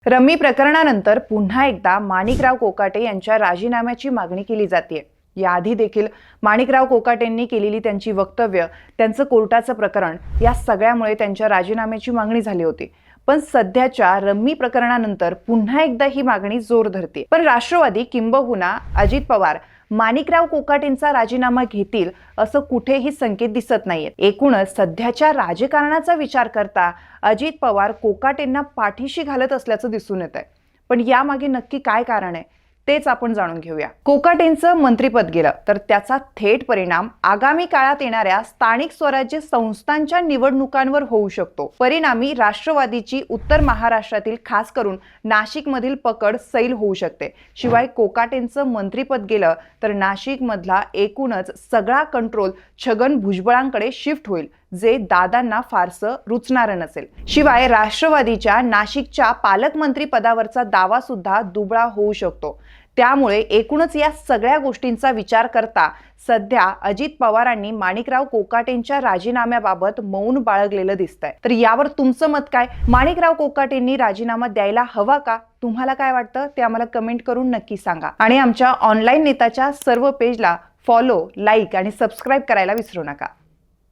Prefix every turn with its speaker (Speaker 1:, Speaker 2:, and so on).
Speaker 1: Rummy प्रकरणानंतर पुन्हा एकदा माणिकराव कोकाटे यांच्या राजीनाम्याची मागणी केली जाते। याआधी देखील माणिकराव कोकाटेंनी केलेली त्यांची वक्तव्य, त्यांचं कोर्टाचं प्रकरण या सगळ्यामुळे त्यांच्या राजीनाम्याची मागणी झाली होती। पण सध्याच्या रम्मी प्रकरणानंतर पुन्हा एकदा ही मागणी जोर धरते। पण राष्ट्रवादी किंबहुना अजित पवार माणिकराव कोकाटेंचा राजीनामा घेतील असं कुठेही संकेत दिसत नाहीयेत। एकूणच सध्याच्या राजकारणाचा विचार करता अजित पवार कोकाटेंना पाठीशी घालत असल्याचं दिसून येत आहे। पण यामागे नक्की काय कारण आहे तेच आपण जाणून घेऊया। कोकाटेंचं मंत्रिपद गेलं तर त्याचा थेट परिणाम आगामी काळात येणाऱ्या स्थानिक स्वराज्य संस्थांच्या निवडणुकांवर होऊ शकतो। परिणामी राष्ट्रवादीची उत्तर महाराष्ट्रातील खास करून नाशिकमधील पकड सैल होऊ शकते। शिवाय कोकाटेंचं मंत्रिपद गेलं तर नाशिक मधला एकूणच सगळा कंट्रोल छगन भुजबळांकडे शिफ्ट होईल, जे दादांना फारसं रुचणारं नसेल। शिवाय राष्ट्रवादीच्या नाशिकच्या पालकमंत्री पदावरचा दावा सुद्धा दुबळा होऊ शकतो। त्यामुळे एकूणच या सगळ्या गोष्टींचा विचार करता सध्या अजित पवारांनी माणिकराव कोकाटेंच्या राजीनाम्याबाबत मौन बाळगलेलं दिसतंय। तर यावर तुमचं मत काय? माणिकराव कोकाटेंनी राजीनामा द्यायला हवा का? तुम्हाला काय वाटतं ते आम्हाला कमेंट करून नक्की सांगा। आणि आमच्या ऑनलाईन नेताच्या सर्व पेजला फॉलो, लाईक आणि सबस्क्राईब करायला विसरू नका।